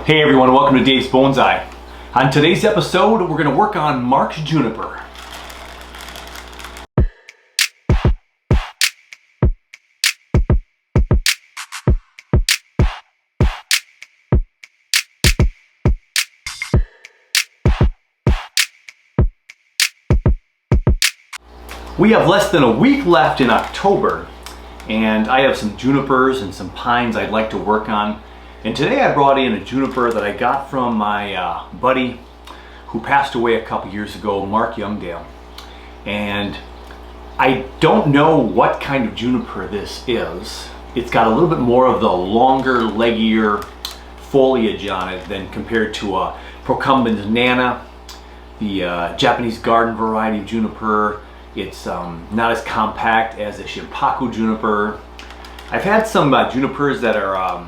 Hey everyone, welcome to Dave's Bonsai. On today's episode, we're going to work on Mark's Juniper. We have less than a week left in October, and I have some junipers and some pines I'd like to work on. And today I brought in a juniper that I got from my buddy who passed away a couple years ago, Mark Youngdale. And I don't know what kind of juniper this is. It's got a little bit more of the longer, leggier foliage on it than compared to a Procumbens Nana, the Japanese garden variety of juniper. It's not as compact as a Shimpaku juniper. I've had some junipers that are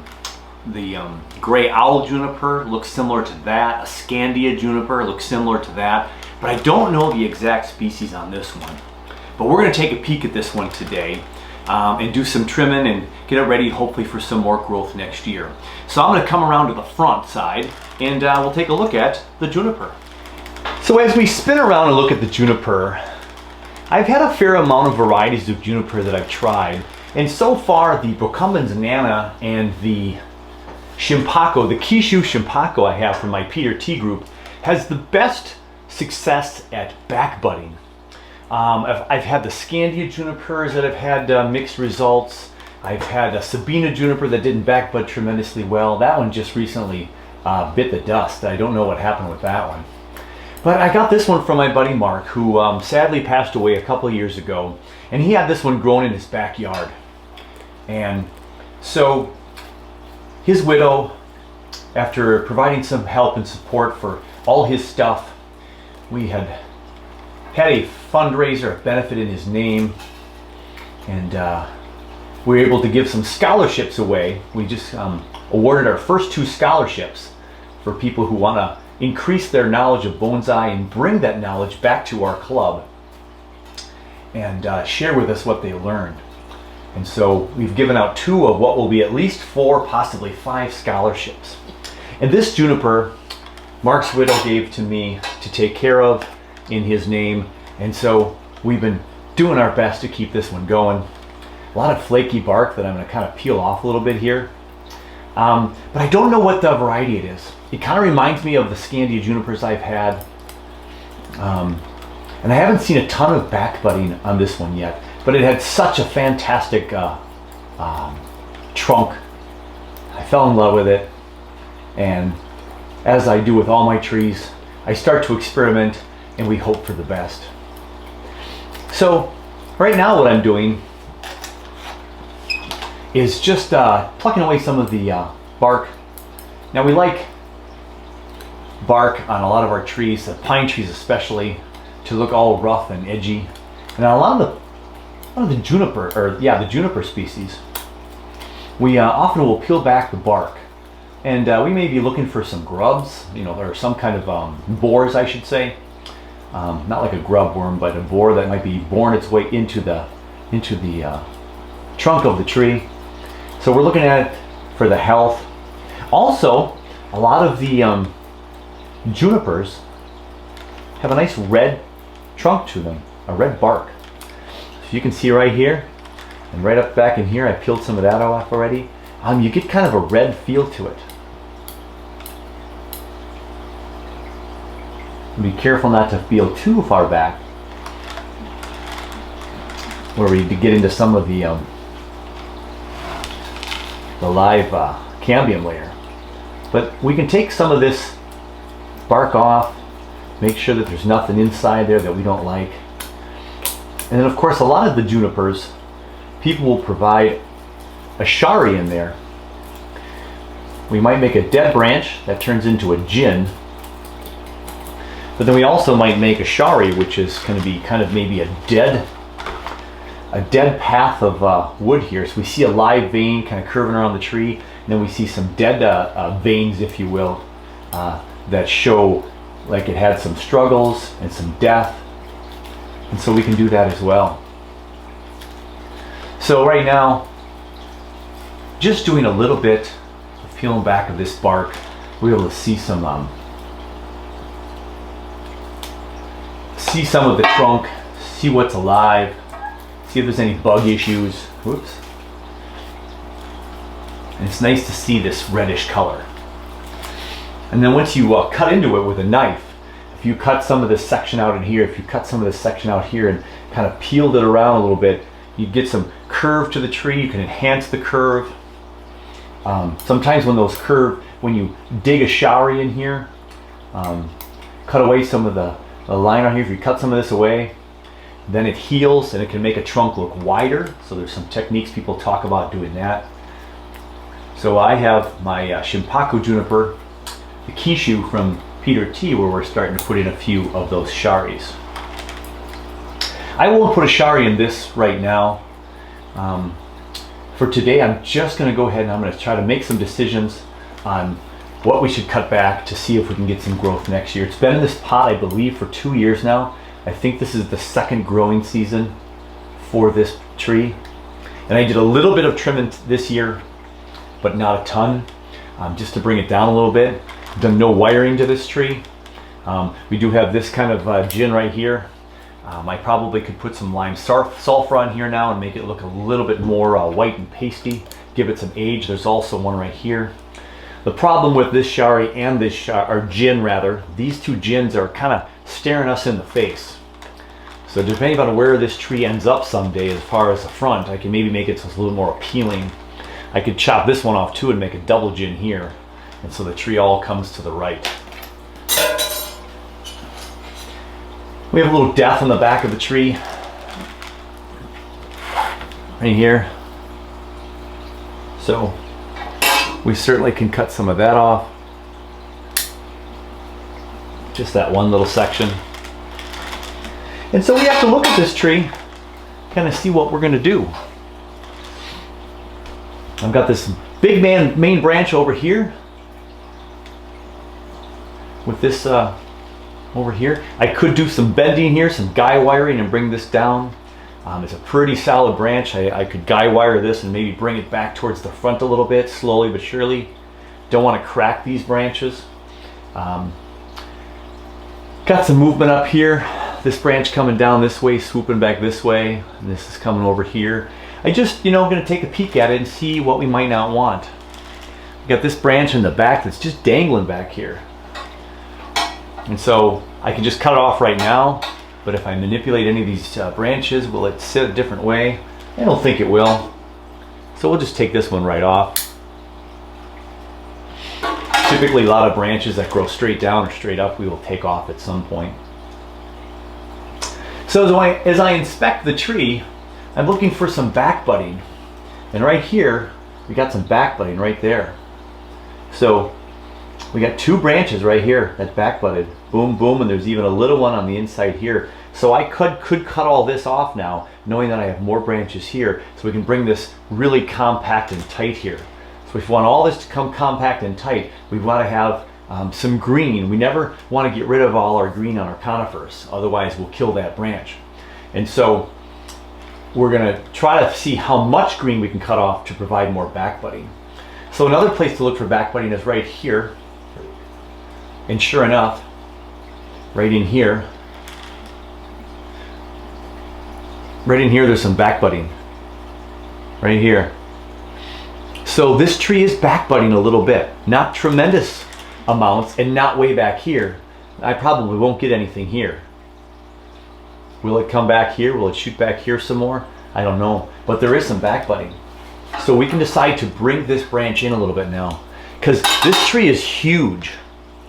the gray owl juniper, looks similar to that. A Scandia juniper looks similar to that, but I don't know the exact species on this one. But we're going to take a peek at this one today and do some trimming and get it ready hopefully for some more growth next year. So I'm going to come around to the front side and we'll take a look at the juniper. So as we spin around and look at the juniper, I've had a fair amount of varieties of juniper that I've tried, and so far the Procumbens Nana and the Shimpaku, the Kishu Shimpaku I have from my Peter T group, has the best success at back budding. I've had the Scandia junipers that have had mixed results. I've had a Sabina juniper that didn't back bud tremendously well. That one just recently bit the dust. I don't know what happened with that one. But I got this one from my buddy Mark, who sadly passed away a couple of years ago, and he had this one grown in his backyard. And so his widow, after providing some help and support for all his stuff, we had a fundraiser, a benefit in his name, and we were able to give some scholarships away. We just awarded our first 2 scholarships for people who want to increase their knowledge of bonsai and bring that knowledge back to our club and share with us what they learned. And so we've given out 2 of what will be at least 4, possibly 5 scholarships. And this juniper, Mark's widow gave to me to take care of in his name. And so we've been doing our best to keep this one going. A lot of flaky bark that I'm going to kind of peel off a little bit here. But I don't know what the variety it is. It kind of reminds me of the Scandia junipers I've had. And I haven't seen a ton of back budding on this one yet, but it had such a fantastic trunk. I fell in love with it, and as I do with all my trees, I start to experiment and we hope for the best. So right now what I'm doing is just plucking away some of the bark. Now we like bark on a lot of our trees, the pine trees especially, to look all rough and edgy. And on a lot of the juniper, the juniper species, we often will peel back the bark, and we may be looking for some grubs, or some kind of borers, I should say. Not like a grub worm, but a borer that might be boring its way into the trunk of the tree. So we're looking at it for the health. Also, a lot of the junipers have a nice red trunk to them, a red bark. So you can see right here, and right up back in here, I peeled some of that off already. You get kind of a red feel to it. Be careful not to peel too far back, where we get into some of the live cambium layer. But we can take some of this bark off, make sure that there's nothing inside there that we don't like. And then of course a lot of the junipers, people will provide a shari in there. We might make a dead branch that turns into a gin, but then we also might make a shari, which is going to be kind of maybe a dead path of wood here. So we see a live vein kind of curving around the tree, and then we see some dead veins, if you will, that show like it had some struggles and some death. And so we can do that as well. So right now, just doing a little bit of peeling back of this bark we'll be able to see some of the trunk, see what's alive, see if there's any bug issues. Whoops. And it's nice to see this reddish color. And then once you cut into it with a knife, if you cut some of this section out in here, if you cut some of this section out here and kind of peeled it around a little bit, you get some curve to the tree. You can enhance the curve. Sometimes when you dig a shari in here, cut away some of the line on here, if you cut some of this away, then it heals and it can make a trunk look wider. So there's some techniques people talk about doing that. So I have my Shimpaku juniper, the Kishu from Peter T, where we're starting to put in a few of those sharis. I won't put a shari in this right now. For today, I'm just going to go ahead and I'm going to try to make some decisions on what we should cut back to see if we can get some growth next year. It's been in this pot, I believe, for 2 years now. I think this is the second growing season for this tree. And I did a little bit of trimming this year, but not a ton, just to bring it down a little bit. I've done no wiring to this tree. We do have this kind of gin right here. I probably could put some lime sulfur on here now and make it look a little bit more white and pasty, give it some age. There's also one right here. The problem with this shari and this or gin rather, these two gins are kind of staring us in the face. So depending on where this tree ends up someday as far as the front, I can maybe make it so it's a little more appealing. I could chop this one off too and make a double gin here, and so the tree all comes to the right. We have a little death on the back of the tree, right here. So we certainly can cut some of that off. Just that one little section. And so we have to look at this tree, kind of see what we're going to do. I've got this big main branch over here with this over here. I could do some bending here, some guy wiring, and bring this down. It's a pretty solid branch. I could guy wire this and maybe bring it back towards the front a little bit, slowly but surely. Don't want to crack these branches. Got some movement up here. This branch coming down this way, swooping back this way, and this is coming over here. I just, going to take a peek at it and see what we might not want. We got this branch in the back that's just dangling back here. And so I can just cut it off right now, but if I manipulate any of these branches, will it sit a different way? I don't think it will. So we'll just take this one right off. Typically a lot of branches that grow straight down or straight up, we will take off at some point. So as I inspect the tree, I'm looking for some back budding. And right here, we got some back budding right there. So we got two branches right here that back budded. Boom, boom, and there's even a little one on the inside here. So I could cut all this off now, knowing that I have more branches here, so we can bring this really compact and tight here. So if we want all this to come compact and tight, we want to have some green. We never want to get rid of all our green on our conifers, otherwise we'll kill that branch. And so we're going to try to see how much green we can cut off to provide more back budding. So another place to look for back budding is right here. And sure enough, right in here there's some back budding. Right here. So this tree is back budding a little bit. Not tremendous amounts and not way back here. I probably won't get anything here. Will it come back here? Will it shoot back here some more? I don't know. But there is some back budding. So we can decide to bring this branch in a little bit now, because this tree is huge,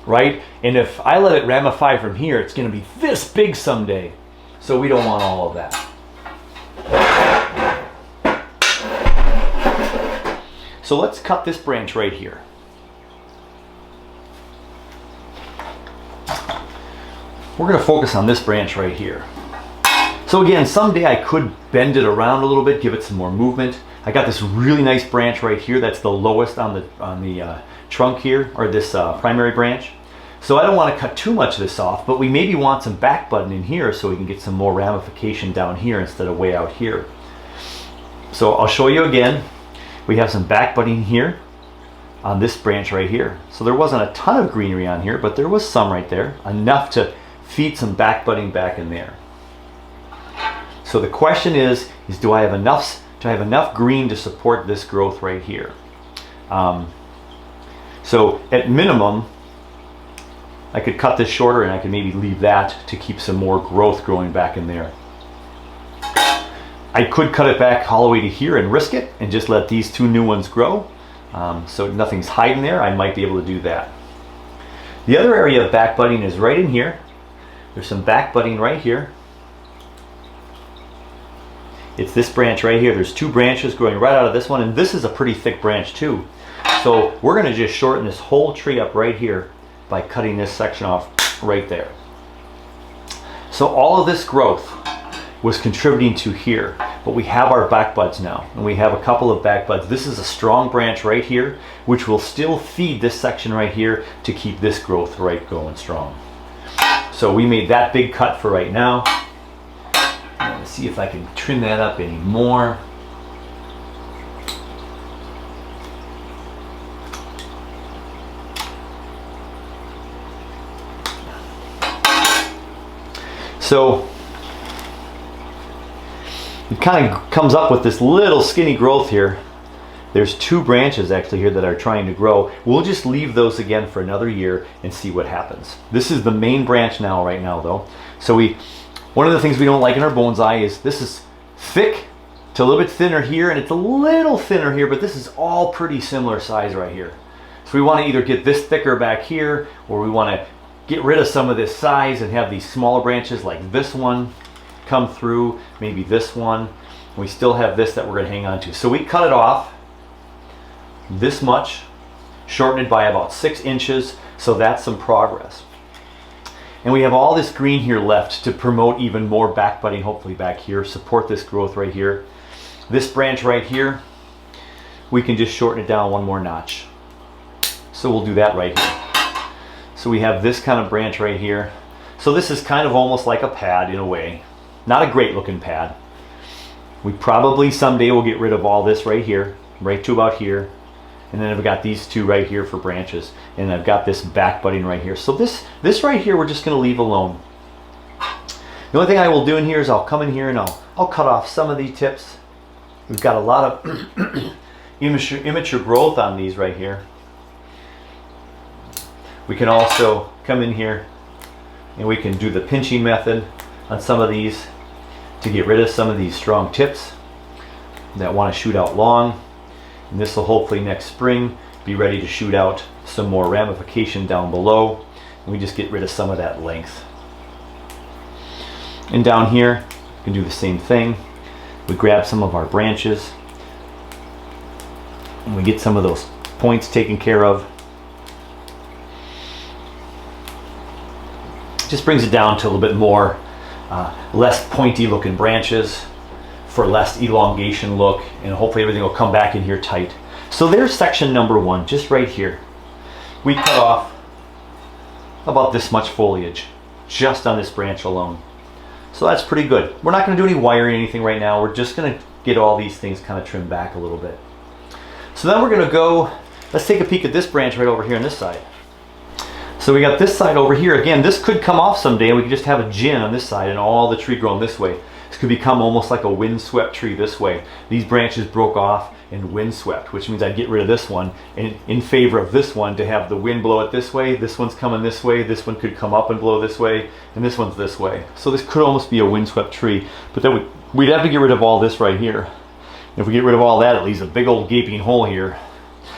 right? And if I let it ramify from here, it's going to be this big someday. So we don't want all of that. So let's cut this branch right here. We're going to focus on this branch right here. So again, someday I could bend it around a little bit, give it some more movement. I got this really nice branch right here. That's the lowest on the trunk here, or this primary branch. So I don't want to cut too much of this off, but we maybe want some back budding in here so we can get some more ramification down here instead of way out here. So I'll show you again. We have some back budding here. on this branch right here. So there wasn't a ton of greenery on here, but there was some right there, enough to feed some back budding back in there. So the question is do I have enough green to support this growth right here? So at minimum, I could cut this shorter and I could maybe leave that to keep some more growth growing back in there. I could cut it back all the way to here and risk it and just let these two new ones grow. So nothing's hiding there. I might be able to do that. The other area of back budding is right in here. There's some back budding right here. It's this branch right here. There's two branches growing right out of this one, and this is a pretty thick branch too. So we're going to just shorten this whole tree up right here by cutting this section off right there. So all of this growth was contributing to here, but we have our back buds now, and we have a couple of back buds. This is a strong branch right here, which will still feed this section right here to keep this growth right going strong. So we made that big cut for right now. Let's see if I can trim that up any more. So it kind of comes up with this little skinny growth here. There's two branches actually here that are trying to grow. We'll just leave those again for another year and see what happens. This is the main branch now, right now though. So one of the things we don't like in our bonsai is this is thick to a little bit thinner here, and it's a little thinner here, but this is all pretty similar size right here. So we want to either get this thicker back here, or we want to get rid of some of this size and have these smaller branches like this one come through, maybe this one. We still have this that we're going to hang on to. So we cut it off this much, shorten it by about 6 inches, so that's some progress. And we have all this green here left to promote even more back budding, hopefully back here, support this growth right here. This branch right here, we can just shorten it down one more notch. So we'll do that right here. So we have this kind of branch right here. So this is kind of almost like a pad in a way. Not a great looking pad. We probably someday will get rid of all this right here, right to about here. And then I've got these two right here for branches. And I've got this back budding right here. So this right here we're just going to leave alone. The only thing I will do in here is I'll come in here and I'll cut off some of these tips. We've got a lot of immature growth on these right here. We can also come in here and we can do the pinching method on some of these to get rid of some of these strong tips that want to shoot out long. And this will hopefully next spring be ready to shoot out some more ramification down below. And we just get rid of some of that length. And down here, we can do the same thing. We grab some of our branches and we get some of those points taken care of. Just brings it down to a little bit more, less pointy looking branches for less elongation look, and hopefully everything will come back in here tight. So there's section number 1, just right here. We cut off about this much foliage just on this branch alone. So that's pretty good. We're not going to do any wiring or anything right now. We're just going to get all these things kind of trimmed back a little bit. So then we're going to go, let's take a peek at this branch right over here on this side. So we got this side over here. Again, this could come off someday and we could just have a gin on this side and all the tree growing this way. This could become almost like a windswept tree this way. These branches broke off and windswept, which means I'd get rid of this one in favor of this one to have the wind blow it this way. This one's coming this way. This one could come up and blow this way, and this one's this way. So this could almost be a windswept tree, but then we'd have to get rid of all this right here. And if we get rid of all that, it leaves a big old gaping hole here.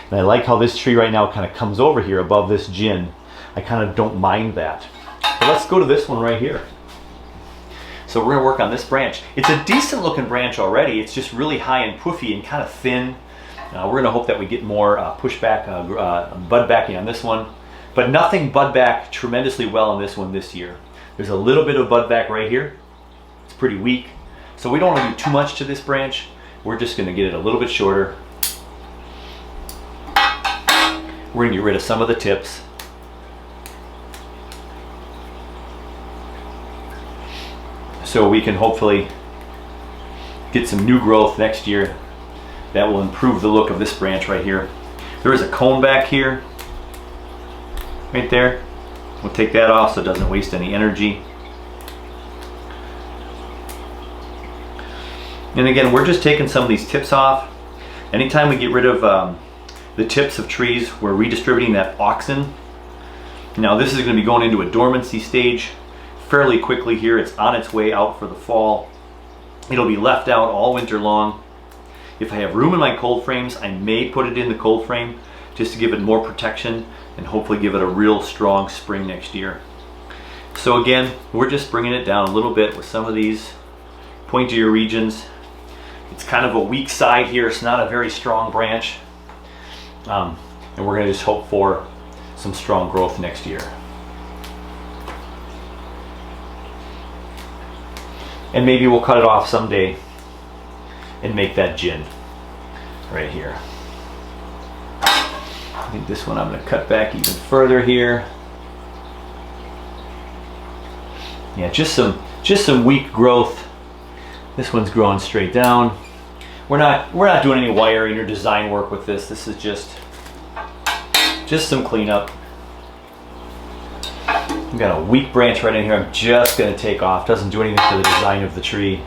And I like how this tree right now kind of comes over here above this gin. I kind of don't mind that. But let's go to this one right here. So we're going to work on this branch. It's a decent looking branch already. It's just really high and poofy and kind of thin. We're going to hope that we get more pushback, bud backing on this one. But nothing bud back tremendously well on this one this year. There's a little bit of bud back right here. It's pretty weak. So we don't want to do too much to this branch. We're just going to get it a little bit shorter. We're going to get rid of some of the tips. So we can hopefully get some new growth next year that will improve the look of this branch right here. There is a cone back here, right there. We'll take that off so it doesn't waste any energy. And again, we're just taking some of these tips off. Anytime we get rid of the tips of trees, we're redistributing that auxin. Now this is going to be going into a dormancy stage fairly quickly here. It's on its way out for the fall. It'll be left out all winter long. If I have room in my cold frames, I may put it in the cold frame just to give it more protection and hopefully give it a real strong spring next year. So again, we're just bringing it down a little bit with some of these pointier regions. It's kind of a weak side here. It's not a very strong branch. And we're going to just hope for some strong growth next year. And maybe we'll cut it off someday and make that gin right here. I think this one I'm going to cut back even further here. Yeah, just some weak growth. This one's growing straight down. We're not doing any wiring or design work with this. This is just some cleanup. I've got a weak branch right in here. I'm just going to take off. Doesn't do anything to the design of the tree.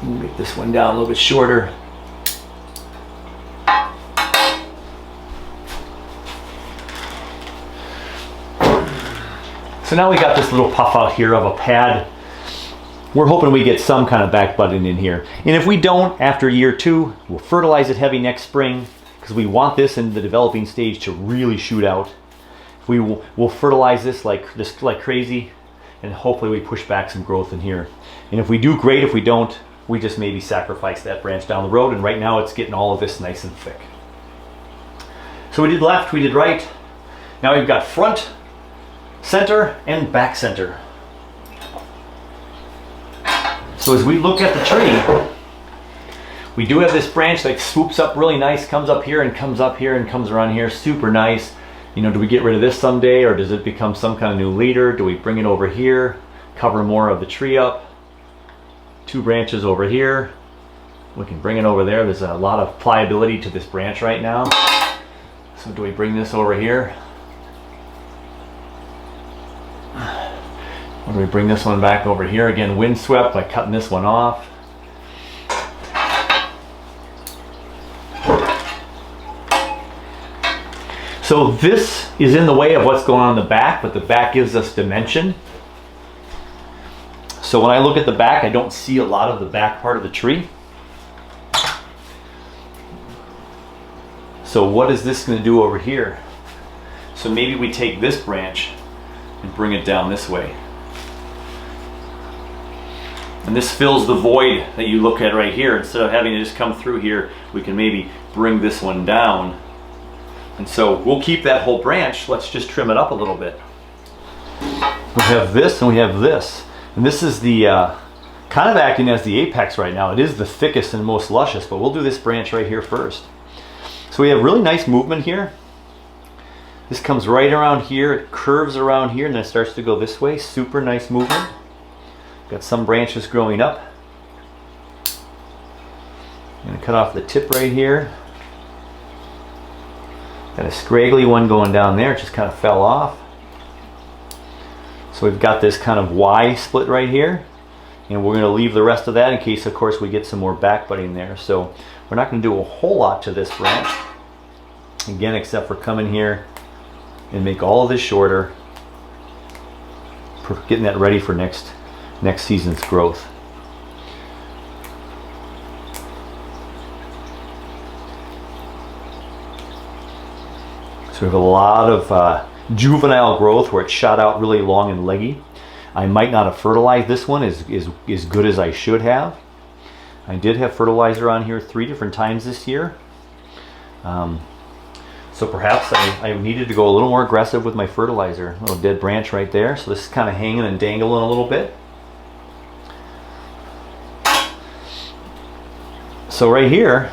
Make this one down a little bit shorter. So now we got this little puff out here of a pad. We're hoping we get some kind of back budding in here. And if we don't, after year 2, we'll fertilize it heavy next spring because we want this in the developing stage to really shoot out. We'll fertilize this like crazy, and hopefully we push back some growth in here. And if we do, great. If we don't, we just maybe sacrifice that branch down the road. And right now it's getting all of this nice and thick. So we did left, we did right. Now we've got front, center, and back center. So as we look at the tree, we do have this branch that swoops up really nice, comes up here and comes up here and comes around here, super nice. You know, do we get rid of this someday, or does it become some kind of new leader? Do we bring it over here, cover more of the tree up? 2 branches over here. We can bring it over there. There's a lot of pliability to this branch right now. So do we bring this over here? Or do we bring this one back over here? Again, windswept by cutting this one off. So this is in the way of what's going on in the back, but the back gives us dimension. So when I look at the back, I don't see a lot of the back part of the tree. So what is this going to do over here? So maybe we take this branch and bring it down this way. And this fills the void that you look at right here. Instead of having to just come through here, we can maybe bring this one down. And so we'll keep that whole branch. Let's just trim it up a little bit. We have this and we have this. And this is the kind of acting as the apex right now. It is the thickest and most luscious, but we'll do this branch right here first. So we have really nice movement here. This comes right around here, it curves around here, and then it starts to go this way. Super nice movement. Got some branches growing up. I'm going to cut off the tip right here. Got a scraggly one going down there, it just kind of fell off. So we've got this kind of Y split right here, and we're going to leave the rest of that in case, of course, we get some more back budding there. So we're not going to do a whole lot to this branch, again, except for come in here and make all of this shorter, getting that ready for next season's growth. So we have a lot of juvenile growth where it shot out really long and leggy. I might not have fertilized this one as good as I should have. I did have fertilizer on here 3 different times this year. So perhaps I needed to go a little more aggressive with my fertilizer. A little dead branch right there. So this is kind of hanging and dangling a little bit. So right here,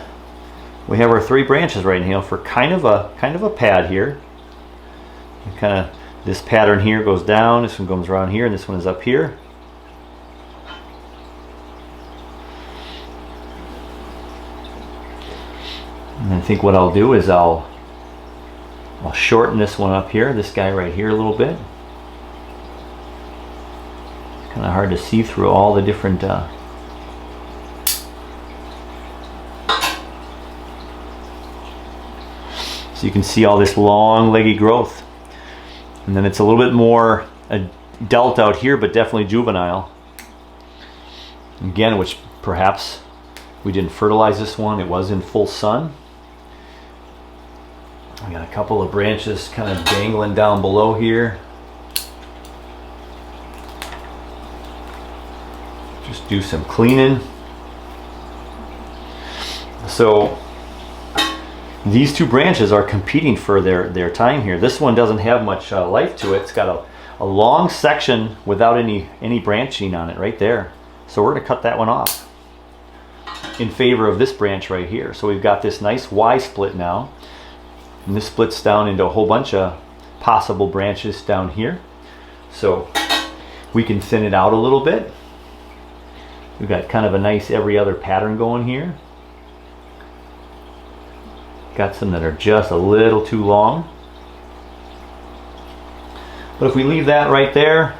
we have our 3 branches right now for kind of a pad here. This pattern here goes down, this one comes around here, and this one is up here. And I think what I'll do is I'll shorten this one up here, this guy right here a little bit. It's kind of hard to see through all the different so you can see all this long leggy growth. And then it's a little bit more adult out here, but definitely juvenile. Again, which perhaps we didn't fertilize this one, it was in full sun. I got a couple of branches kind of dangling down below here. Just do some cleaning. So these two branches are competing for their time here. This one doesn't have much life to it. It's got a long section without any branching on it right there. So we're going to cut that one off in favor of this branch right here. So we've got this nice Y split now. And this splits down into a whole bunch of possible branches down here. So we can thin it out a little bit. We've got kind of a nice every other pattern going here. Got some that are just a little too long. But if we leave that right there,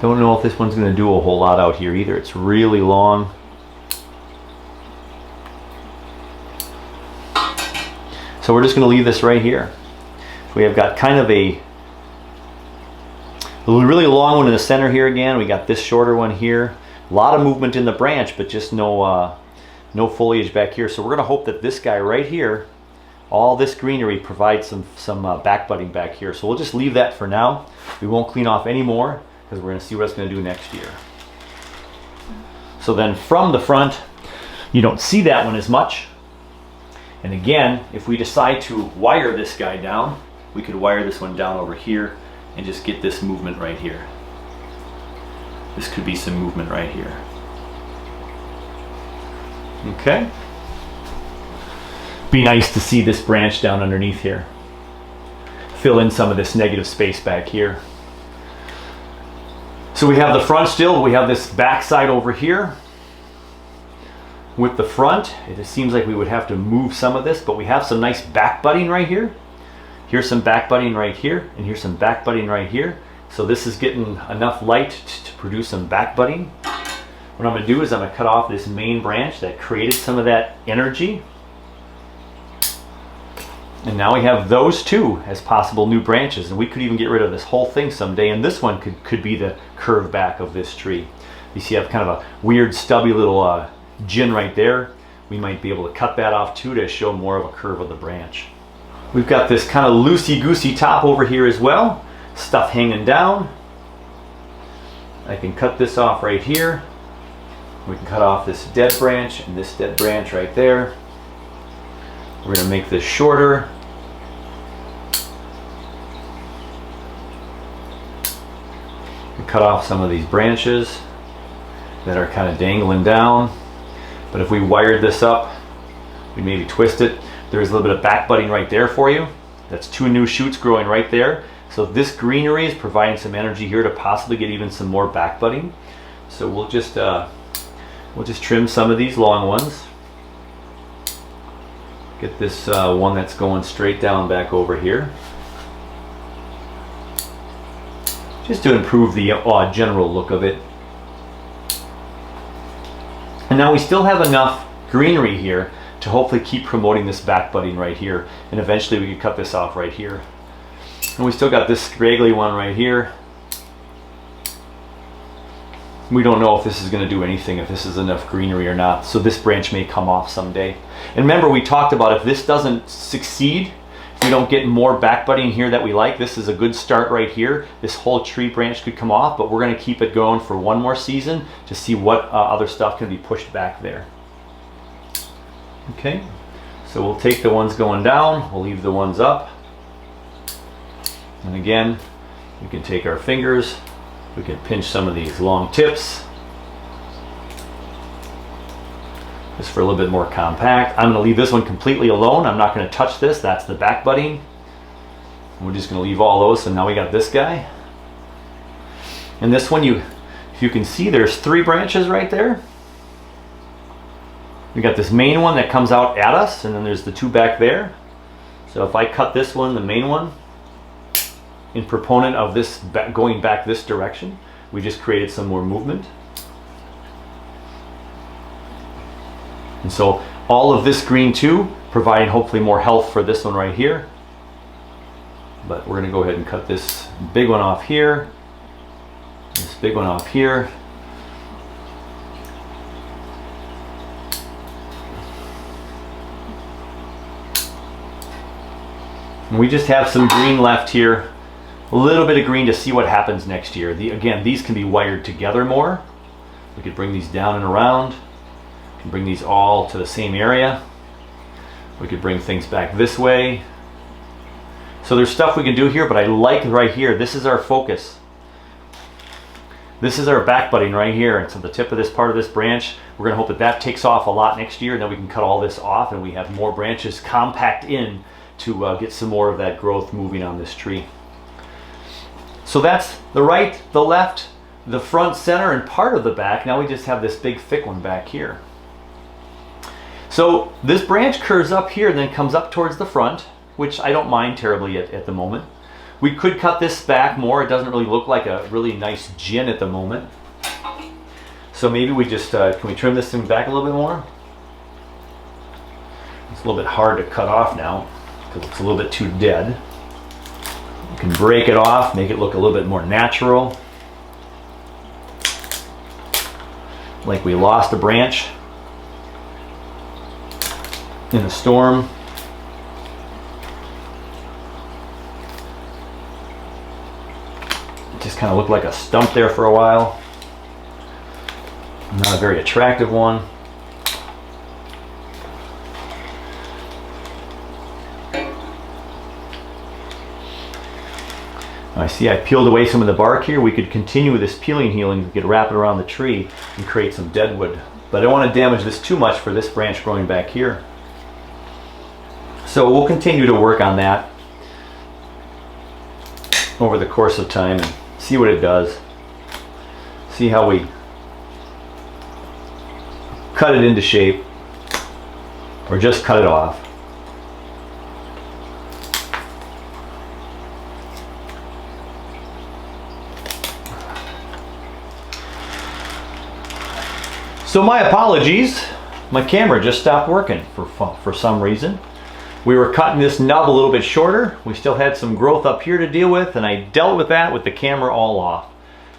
don't know if this one's going to do a whole lot out here either. It's really long. So we're just going to leave this right here. We have got kind of a really long one in the center here again. We got this shorter one here. A lot of movement in the branch, but just no foliage back here. So we're going to hope that this guy right here, all this greenery, provides some back budding back here. So we'll just leave that for now. We won't clean off any more because we're going to see what it's going to do next year. So then from the front, you don't see that one as much. And again, if we decide to wire this guy down, we could wire this one down over here and just get this movement right here. This could be some movement right here. Okay. Be nice to see this branch down underneath here. Fill in some of this negative space back here. So we have the front still, we have this back side over here. With the front, it seems like we would have to move some of this, but we have some nice back budding right here. Here's some back budding right here, and here's some back budding right here. So this is getting enough light to produce some back budding. What I'm going to do is I'm going to cut off this main branch that created some of that energy. And now we have those two as possible new branches, and we could even get rid of this whole thing someday, and this one could be the curved back of this tree. You see I have kind of a weird stubby little gin right there. We might be able to cut that off too to show more of a curve of the branch. We've got this kind of loosey-goosey top over here as well, stuff hanging down. I can cut this off right here. We can cut off this dead branch and this dead branch right there. We're going to make this shorter. Cut off some of these branches that are kind of dangling down. But if we wired this up, we maybe twist it. There's a little bit of back budding right there for you. That's two new shoots growing right there. So this greenery is providing some energy here to possibly get even some more back budding. So we'll just trim some of these long ones. Get this one that's going straight down back over here. Just to improve the general look of it. And now we still have enough greenery here to hopefully keep promoting this back budding right here, and eventually we could cut this off right here. And we still got this scraggly one right here. We don't know if this is going to do anything, if this is enough greenery or not, so this branch may come off someday. And remember, we talked about if this doesn't succeed, if we don't get more back budding here that we like, this is a good start right here. This whole tree branch could come off, but we're going to keep it going for one more season to see what other stuff can be pushed back there. Okay, so we'll take the ones going down, we'll leave the ones up. And again, we can take our fingers, we can pinch some of these long tips. Just for a little bit more compact. I'm going to leave this one completely alone. I'm not going to touch this. That's the back budding. We're just going to leave all those. So now we got this guy. And this one, if you can see, there's 3 branches right there. We got this main one that comes out at us, and then there's the two back there. So if I cut this one, the main one, in proponent of this going back this direction, we just created some more movement. And so all of this green too, providing hopefully more health for this one right here. But we're going to go ahead and cut this big one off here, this big one off here. And we just have some green left here, a little bit of green to see what happens next year. Again, these can be wired together more. We could bring these down and around. We can bring these all to the same area. We could bring things back this way. So there's stuff we can do here, but I like right here, this is our focus. This is our back budding right here. And so the tip of this part of this branch, we're going to hope that that takes off a lot next year, and then we can cut all this off and we have more branches compact in to get some more of that growth moving on this tree. So that's the right, the left, the front, center, and part of the back. Now we just have this big thick one back here. So this branch curves up here and then comes up towards the front, which I don't mind terribly at the moment. We could cut this back more. It doesn't really look like a really nice gin at the moment. So maybe we just, can we trim this thing back a little bit more? It's a little bit hard to cut off now because it's a little bit too dead. You can break it off, make it look a little bit more natural. Like we lost a branch in a storm. It just kind of looked like a stump there for a while. Not a very attractive one. I see I peeled away some of the bark here. We could continue with this peeling healing. We could wrap it around the tree and create some deadwood. But I don't want to damage this too much for this branch growing back here. So we'll continue to work on that over the course of time and see what it does. See how we cut it into shape or just cut it off. So my apologies, my camera just stopped working for some reason. We were cutting this nub a little bit shorter. We still had some growth up here to deal with, and I dealt with that with the camera all off.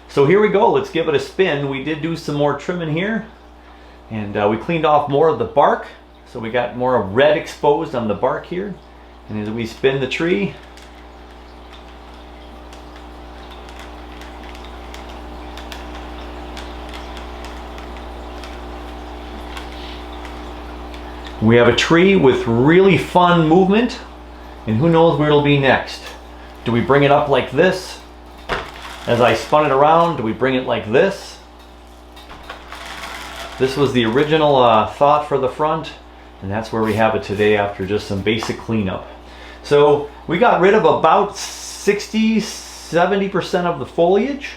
So here we go, let's give it a spin. We did do some more trimming here, and we cleaned off more of the bark. So we got more red exposed on the bark here. And as we spin the tree, we have a tree with really fun movement, and who knows where it'll be next. Do we bring it up like this? As I spun it around, do we bring it like this? This was the original thought for the front, and that's where we have it today after just some basic cleanup. So we got rid of about 60–70% of the foliage.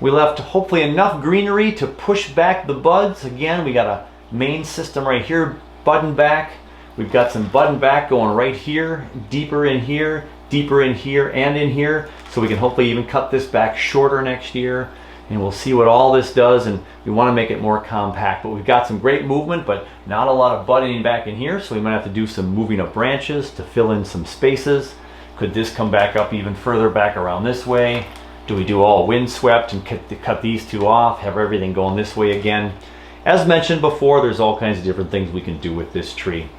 We left hopefully enough greenery to push back the buds. Again, we got a main system right here budding back. We've got some budding back going right here, deeper in here, and in here. So we can hopefully even cut this back shorter next year. And we'll see what all this does, and we want to make it more compact. But we've got some great movement, but not a lot of budding back in here. So we might have to do some moving of branches to fill in some spaces. Could this come back up even further back around this way? Do we do all windswept and cut these two off, have everything going this way again? As mentioned before, there's all kinds of different things we can do with this tree.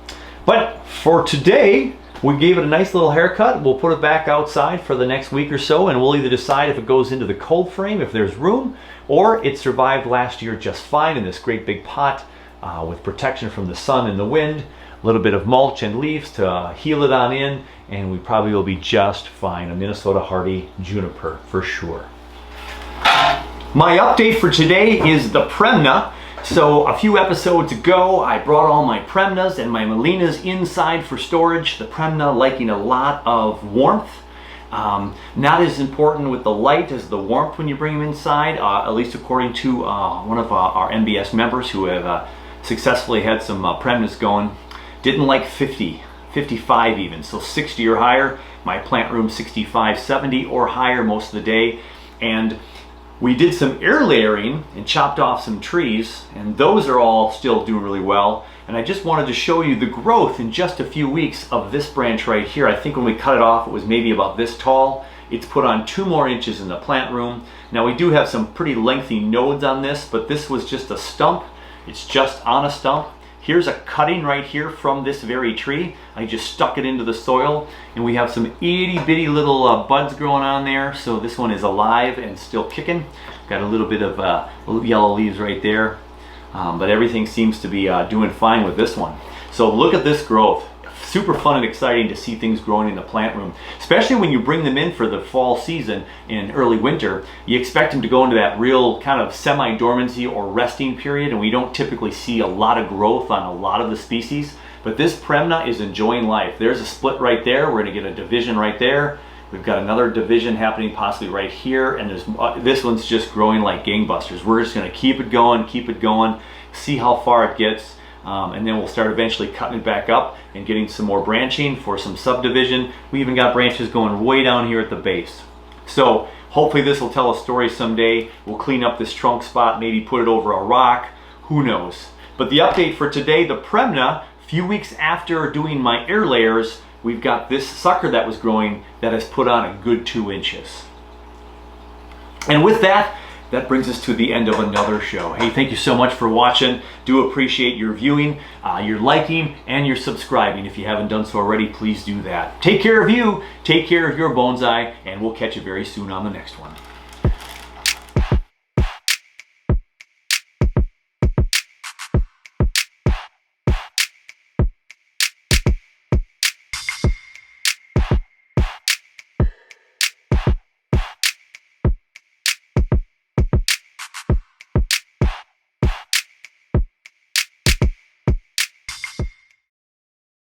But for today, we gave it a nice little haircut. We'll put it back outside for the next week or so, and we'll either decide if it goes into the cold frame, if there's room, or it survived last year just fine in this great big pot with protection from the sun and the wind, a little bit of mulch and leaves to heal it on in, and we probably will be just fine. A Minnesota hardy juniper for sure. My update for today is the Premna. So a few episodes ago, I brought all my Premnas and my Melinas inside for storage. The Premna liking a lot of warmth. Not as important with the light as the warmth when you bring them inside, at least according to one of our MBS members who have successfully had some premnas going. Didn't like 50, 55 even, so 60 or higher. My plant room 65, 70 or higher most of the day. And we did some air layering and chopped off some trees, and those are all still doing really well. And I just wanted to show you the growth in just a few weeks of this branch right here. I think when we cut it off, it was maybe about this tall. It's put on 2 more inches in the plant room. Now we do have some pretty lengthy nodes on this, but this was just a stump. It's just on a stump. Here's a cutting right here from this very tree. I just stuck it into the soil, and we have some itty bitty little buds growing on there. So this one is alive and still kicking. Got a little bit of yellow leaves right there, but everything seems to be doing fine with this one. So look at this growth. Super fun and exciting to see things growing in the plant room, especially when you bring them in for the fall season in early winter. You expect them to go into that real kind of semi-dormancy or resting period, and we don't typically see a lot of growth on a lot of the species, but this Premna is enjoying life. There's a split right there. We're going to get a division right there. We've got another division happening possibly right here, and there's this one's just growing like gangbusters. We're just going to keep it going, see how far it gets. And then we'll start eventually cutting it back up and getting some more branching for some subdivision. We even got branches going way down here at the base. So hopefully this will tell a story someday. We'll clean up this trunk spot, maybe put it over a rock, who knows. But the update for today, the Premna, a few weeks after doing my air layers, we've got this sucker that was growing that has put on a good 2 inches. And with that, that brings us to the end of another show. Hey, thank you so much for watching. Do appreciate your viewing, your liking, and your subscribing. If you haven't done so already, please do that. Take care of you, take care of your bonsai, and we'll catch you very soon on the next one.